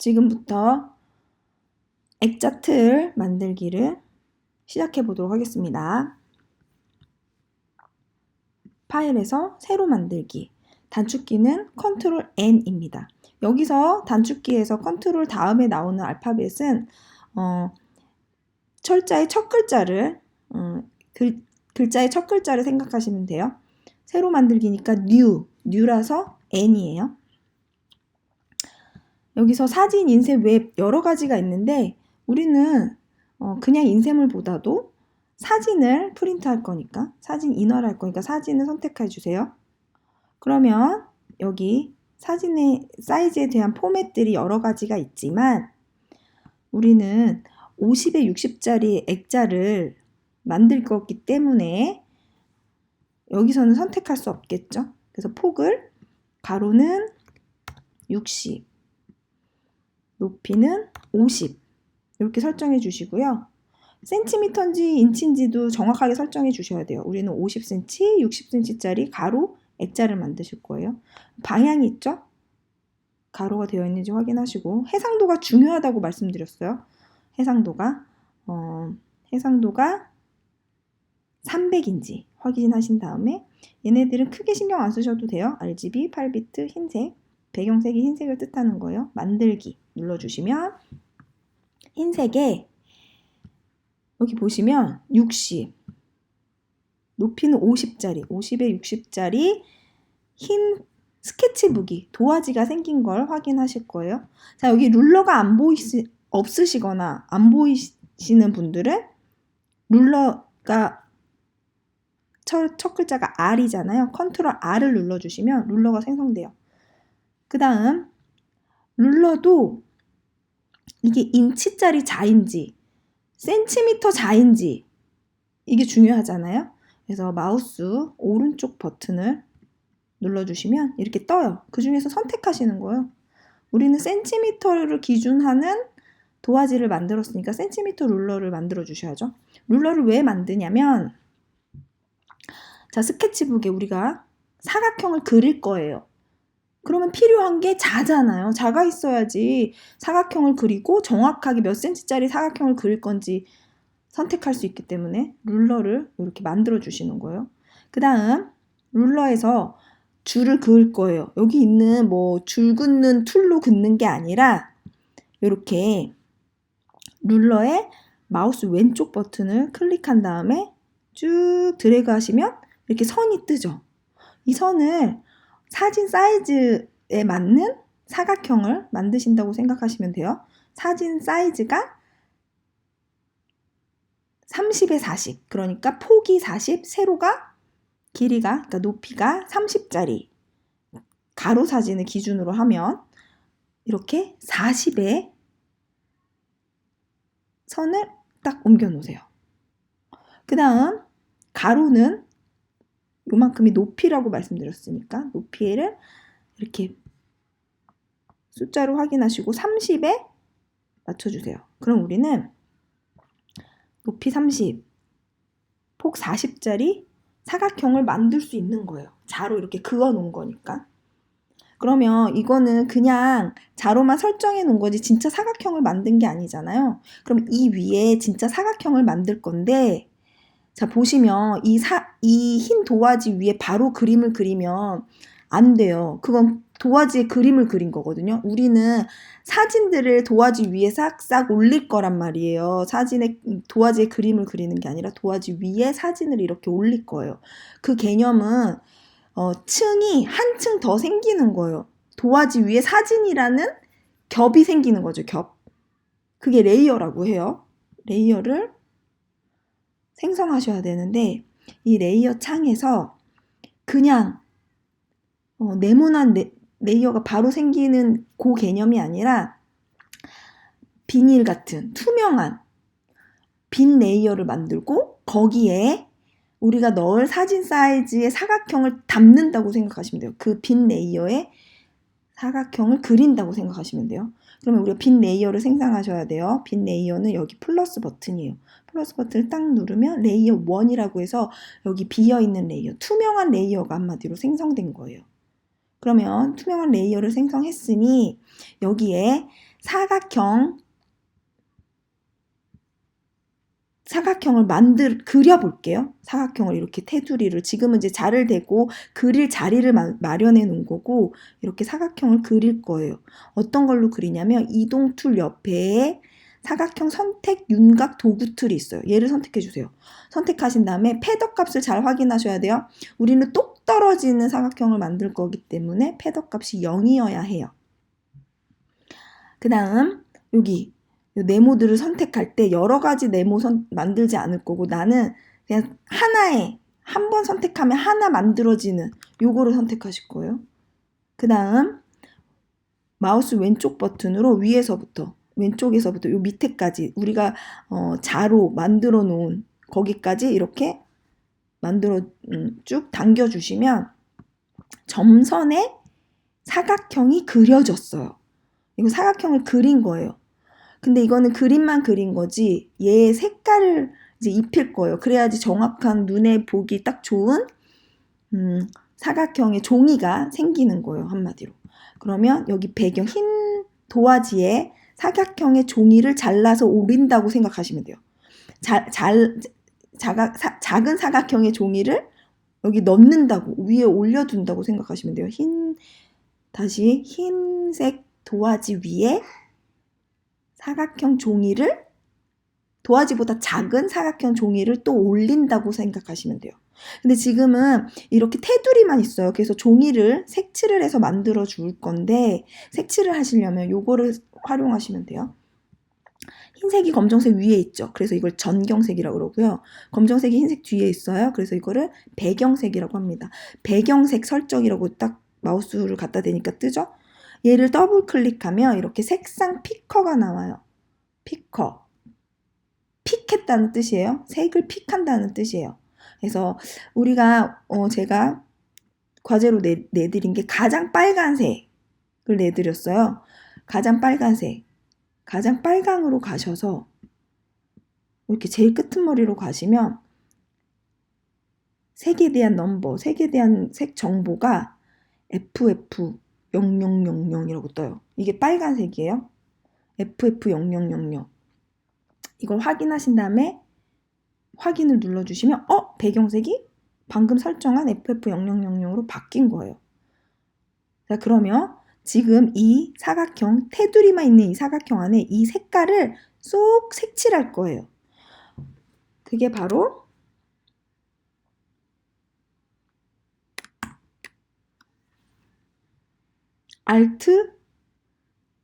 지금부터 액자 틀 만들기를 시작해 보도록 하겠습니다. 파일에서 새로 만들기, 단축키는 컨트롤 N입니다. 여기서 단축키에서 컨트롤 다음에 나오는 알파벳은 철자의 첫 글자를 글자의 첫 글자를 생각하시면 돼요. 새로 만들기니까 new라서 N이에요. 여기서 사진, 인쇄, 웹 여러 가지가 있는데 우리는 그냥 인쇄물보다도 사진을 프린트할 거니까, 사진 인화를 할 거니까 사진을 선택해 주세요. 그러면 여기 사진의 사이즈에 대한 포맷들이 여러 가지가 있지만 우리는 50에 60짜리 액자를 만들 거기 때문에 여기서는 선택할 수 없겠죠. 그래서 폭을 가로는 60, 높이는 50 이렇게 설정해 주시고요. 센티미터인지 인치인지도 정확하게 설정해 주셔야 돼요. 우리는 50cm, 60cm짜리 가로 액자를 만드실 거예요. 방향이 있죠? 가로가 되어 있는지 확인하시고, 해상도가 중요하다고 말씀드렸어요. 해상도가 300인지 확인하신 다음에 얘네들은 크게 신경 안 쓰셔도 돼요. RGB 8비트 흰색, 배경색이 흰색을 뜻하는 거예요. 만들기 눌러주시면 흰색에 여기 보시면 60, 높이는 50짜리, 50에 60짜리 흰 스케치북이, 도화지가 생긴 걸 확인하실 거예요. 자, 여기 룰러가 없으시거나 안 보이시는 분들은 룰러가 첫 글자가 R이잖아요. 컨트롤 R을 눌러주시면 룰러가 생성돼요. 그 다음 룰러도 이게 인치짜리 자인지 센티미터 자인지 이게 중요하잖아요. 그래서 마우스 오른쪽 버튼을 눌러주시면 이렇게 떠요. 그 중에서 선택하시는 거예요. 우리는 센티미터를 기준하는 도화지를 만들었으니까 센티미터 룰러를 만들어 주셔야죠. 룰러를 왜 만드냐면, 자, 스케치북에 우리가 사각형을 그릴 거예요. 그러면 필요한 게 자잖아요. 자가 있어야지 사각형을 그리고 정확하게 몇 센치짜리 사각형을 그릴 건지 선택할 수 있기 때문에 룰러를 이렇게 만들어 주시는 거예요. 그 다음 룰러에서 줄을 그을 거예요. 여기 있는 줄 긋는 툴로 긋는 게 아니라 이렇게 룰러에 마우스 왼쪽 버튼을 클릭한 다음에 쭉 드래그 하시면 이렇게 선이 뜨죠. 이 선을 사진 사이즈에 맞는 사각형을 만드신다고 생각하시면 돼요. 사진 사이즈가 30에 40, 그러니까 폭이 40, 세로가 길이가, 그러니까 높이가 30짜리 가로 사진을 기준으로 하면 이렇게 40에 선을 딱 옮겨 놓으세요. 그 다음 가로는 요만큼이 높이라고 말씀드렸으니까 높이를 이렇게 숫자로 확인하시고 30에 맞춰주세요. 그럼 우리는 높이 30, 폭 40짜리 사각형을 만들 수 있는 거예요. 자로 이렇게 그어 놓은 거니까. 그러면 이거는 그냥 자로만 설정해 놓은 거지 진짜 사각형을 만든 게 아니잖아요. 그럼 이 위에 진짜 사각형을 만들 건데, 자, 보시면 이 흰 도화지 위에 바로 그림을 그리면 안 돼요. 그건 도화지에 그림을 그린 거거든요. 우리는 사진들을 도화지 위에 싹싹 올릴 거란 말이에요. 도화지에 그림을 그리는 게 아니라 도화지 위에 사진을 이렇게 올릴 거예요. 그 개념은 층이 한 층 더 생기는 거예요. 도화지 위에 사진이라는 겹이 생기는 거죠. 겹. 그게 레이어라고 해요. 레이어를 생성하셔야 되는데 이 레이어 창에서 그냥 네모난 레이어가 바로 생기는 그 개념이 아니라 비닐 같은 투명한 빈 레이어를 만들고 거기에 우리가 넣을 사진 사이즈의 사각형을 담는다고 생각하시면 돼요. 그 빈 레이어에 사각형을 그린다고 생각하시면 돼요. 그러면 우리가 빈 레이어를 생성하셔야 돼요. 빈 레이어는 여기 플러스 버튼이에요. 플러스 버튼을 딱 누르면 레이어 1이라고 해서 여기 비어있는 레이어, 투명한 레이어가 한마디로 생성된 거예요. 그러면 투명한 레이어를 생성했으니 여기에 사각형을 그려볼게요. 사각형을 이렇게 테두리를, 지금은 이제 자를 대고 그릴 자리를 마련해 놓은 거고, 이렇게 사각형을 그릴 거예요. 어떤 걸로 그리냐면, 이동 툴 옆에 사각형 선택 윤곽 도구 툴이 있어요. 얘를 선택해 주세요. 선택하신 다음에 패더 값을 잘 확인하셔야 돼요. 우리는 똑 떨어지는 사각형을 만들 거기 때문에 패더 값이 0이어야 해요. 그 다음 여기 네모들을 선택할 때 여러 가지 네모 만들지 않을 거고, 나는 그냥 한 번 선택하면 하나 만들어지는 요거를 선택하실 거예요. 그 다음 마우스 왼쪽 버튼으로 왼쪽에서부터 요 밑에까지 우리가 자로 만들어 놓은 거기까지 이렇게 쭉 당겨 주시면 점선에 사각형이 그려졌어요. 이거 사각형을 그린 거예요. 근데 이거는 그림만 그린 거지, 얘의 색깔을 이제 입힐 거예요. 그래야지 정확한 눈에 보기 딱 좋은 사각형의 종이가 생기는 거예요, 한마디로. 그러면 여기 배경 흰 도화지에 사각형의 종이를 잘라서 오린다고 생각하시면 돼요. 작은 사각형의 종이를 여기 넣는다고, 위에 올려둔다고 생각하시면 돼요. 다시 흰색 도화지 위에 사각형 종이를, 도화지보다 작은 사각형 종이를 또 올린다고 생각하시면 돼요. 근데 지금은 이렇게 테두리만 있어요. 그래서 종이를 색칠을 해서 만들어 줄 건데, 색칠을 하시려면 요거를 활용하시면 돼요. 흰색이 검정색 위에 있죠. 그래서 이걸 전경색이라고 그러고요. 검정색이 흰색 뒤에 있어요. 그래서 이거를 배경색이라고 합니다. 배경색 설정이라고 딱 마우스를 갖다 대니까 뜨죠. 얘를 더블 클릭하면 이렇게 색상 피커가 나와요. 피커. 픽했다는 뜻이에요. 색을 픽한다는 뜻이에요. 그래서 우리가 제가 과제로 내드린 게 가장 빨간색을 내드렸어요. 가장 빨강으로 가셔서 이렇게 제일 끄트머리로 가시면 색에 대한 색에 대한 색 정보가 FF0000이라고 떠요. 이게 빨간색이에요. FF0000. 이걸 확인하신 다음에 확인을 눌러주시면 배경색이 방금 설정한 FF0000으로 바뀐 거예요. 자, 그러면 지금 이 사각형, 테두리만 있는 이 사각형 안에 이 색깔을 쏙 색칠할 거예요. 그게 바로 Alt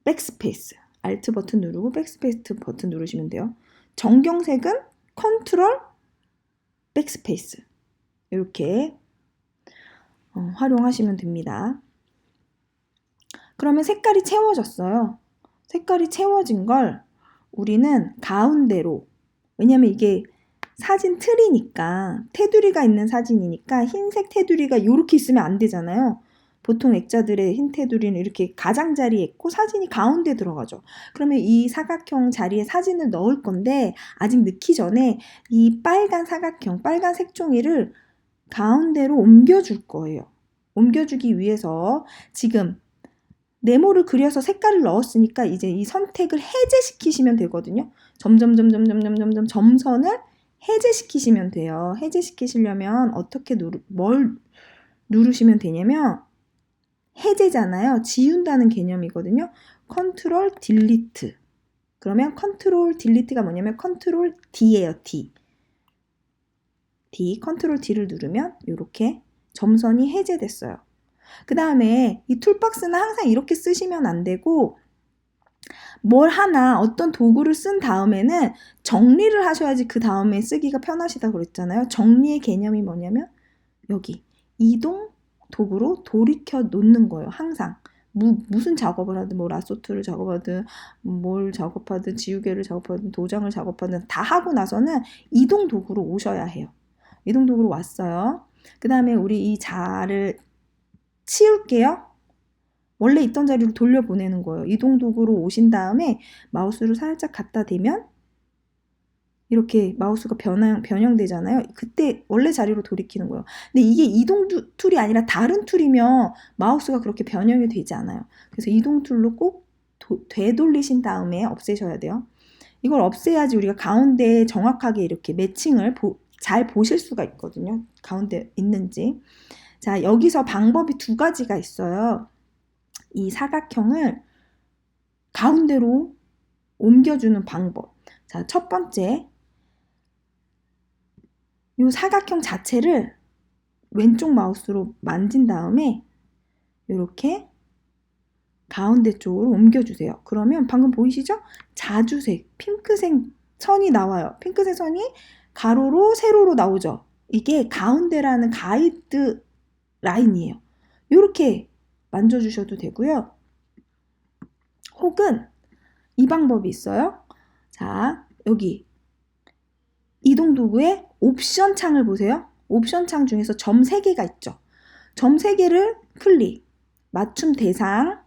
백스페이스. Alt 버튼 누르고 백스페이스 버튼 누르시면 돼요. 정경색은 컨트롤 백스페이스. 이렇게 활용하시면 됩니다. 그러면 색깔이 채워졌어요. 색깔이 채워진 걸 우리는 가운데로, 왜냐면 이게 사진 틀이니까, 테두리가 있는 사진이니까 흰색 테두리가 이렇게 있으면 안 되잖아요. 보통 액자들의 흰 테두리는 이렇게 가장자리에 있고 사진이 가운데 들어가죠. 그러면 이 사각형 자리에 사진을 넣을 건데, 아직 넣기 전에 이 빨간 사각형, 빨간 색종이를 가운데로 옮겨줄 거예요. 옮겨주기 위해서 지금 네모를 그려서 색깔을 넣었으니까 이제 이 선택을 해제시키시면 되거든요. 점선을 해제시키시면 돼요. 해제시키시려면 어떻게 뭘 누르시면 되냐면, 해제잖아요. 지운다는 개념이거든요. 컨트롤 딜리트. 그러면 컨트롤 딜리트가 뭐냐면 컨트롤 D예요. D. 컨트롤 D를 누르면 이렇게 점선이 해제됐어요. 그 다음에 이 툴박스는 항상 이렇게 쓰시면 안 되고, 어떤 도구를 쓴 다음에는 정리를 하셔야지 그 다음에 쓰기가 편하시다고 그랬잖아요. 정리의 개념이 뭐냐면 여기 이동 도구로 돌이켜 놓는 거예요. 항상 무슨 작업을 하든, 라소트를 작업하든, 뭘 작업하든, 지우개를 작업하든, 도장을 작업하든 다 하고 나서는 이동 도구로 오셔야 해요. 이동 도구로 왔어요. 그 다음에 우리 이 자를 치울게요. 원래 있던 자리로 돌려보내는 거예요. 이동 도구로 오신 다음에 마우스를 살짝 갖다 대면 이렇게 마우스가 변형되잖아요. 그때 원래 자리로 돌이키는 거예요. 근데 이게 이동 툴이 아니라 다른 툴이면 마우스가 그렇게 변형이 되지 않아요. 그래서 이동 툴로 꼭 되돌리신 다음에 없애셔야 돼요. 이걸 없애야지 우리가 가운데에 정확하게 이렇게 매칭을 잘 보실 수가 있거든요. 가운데 있는지. 자, 여기서 방법이 두 가지가 있어요. 이 사각형을 가운데로 옮겨주는 방법. 자, 첫 번째, 이 사각형 자체를 왼쪽 마우스로 만진 다음에 이렇게 가운데 쪽으로 옮겨주세요. 그러면 방금 보이시죠? 자주색, 핑크색 선이 나와요. 핑크색 선이 가로로, 세로로 나오죠. 이게 가운데라는 가이드 라인이에요. 이렇게 만져주셔도 되고요. 혹은 이 방법이 있어요. 자, 여기 이동 도구의 옵션 창을 보세요. 옵션 창 중에서 점 3개가 있죠. 점 3개를 클릭, 맞춤 대상,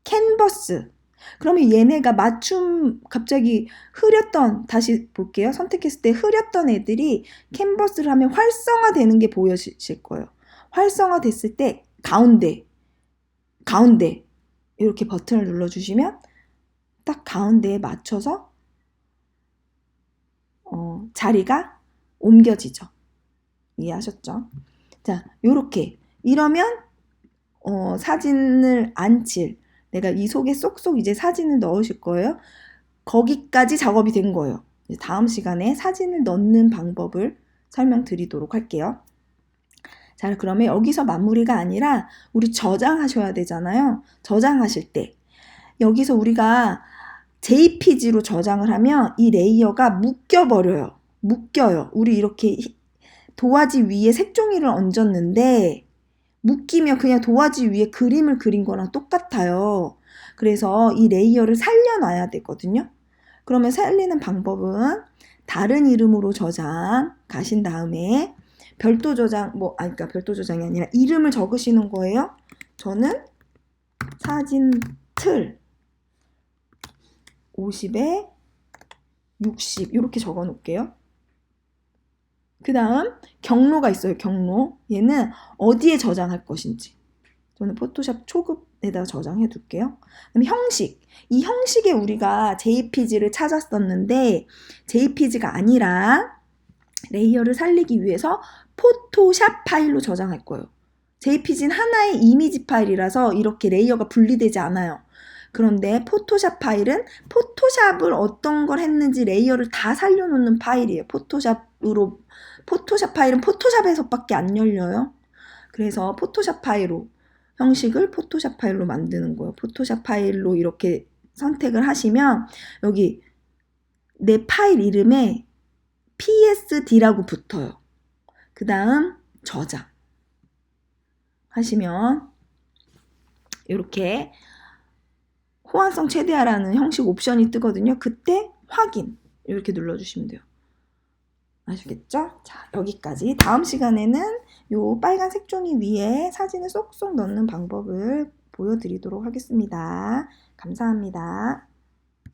캔버스. 그러면 얘네가 맞춤 갑자기 흐렸던, 다시 볼게요. 선택했을 때 흐렸던 애들이 캔버스를 하면 활성화되는 게 보여질 거예요. 활성화됐을 때 가운데 이렇게 버튼을 눌러주시면 딱 가운데에 맞춰서 자리가 옮겨지죠. 이해하셨죠? 자, 요렇게 이러면 사진을 내가 이 속에 쏙쏙 이제 사진을 넣으실 거예요. 거기까지 작업이 된 거예요. 다음 시간에 사진을 넣는 방법을 설명드리도록 할게요. 자, 그러면 여기서 마무리가 아니라 우리 저장하셔야 되잖아요. 저장하실 때 여기서 우리가 JPG로 저장을 하면 이 레이어가 묶여버려요. 묶여요. 우리 이렇게 도화지 위에 색종이를 얹었는데 묶이면 그냥 도화지 위에 그림을 그린 거랑 똑같아요. 그래서 이 레이어를 살려놔야 되거든요. 그러면 살리는 방법은 다른 이름으로 저장 가신 다음에 별도 저장, 그러니까 별도 저장이 아니라 이름을 적으시는 거예요. 저는 사진 틀 50에 60 이렇게 적어 놓을게요. 그 다음 경로가 있어요. 경로. 얘는 어디에 저장할 것인지. 저는 포토샵 초급에다 저장해 둘게요. 그다음에 형식. 이 형식에 우리가 JPG를 찾았었는데 JPG가 아니라 레이어를 살리기 위해서 포토샵 파일로 저장할 거예요. JPG는 하나의 이미지 파일이라서 이렇게 레이어가 분리되지 않아요. 그런데 포토샵 파일은 포토샵을 어떤 걸 했는지 레이어를 다 살려놓는 파일이에요. 포토샵 파일은 포토샵에서밖에 안 열려요. 그래서 포토샵 파일로 형식을 포토샵 파일로 만드는 거예요. 포토샵 파일로 이렇게 선택을 하시면 여기 내 파일 이름에 PSD라고 붙어요. 그 다음 저장 하시면 이렇게 호환성 최대화라는 형식 옵션이 뜨거든요. 그때 확인 이렇게 눌러주시면 돼요. 아시겠죠? 자, 여기까지. 다음 시간에는 요 빨간 색종이 위에 사진을 쏙쏙 넣는 방법을 보여드리도록 하겠습니다. 감사합니다.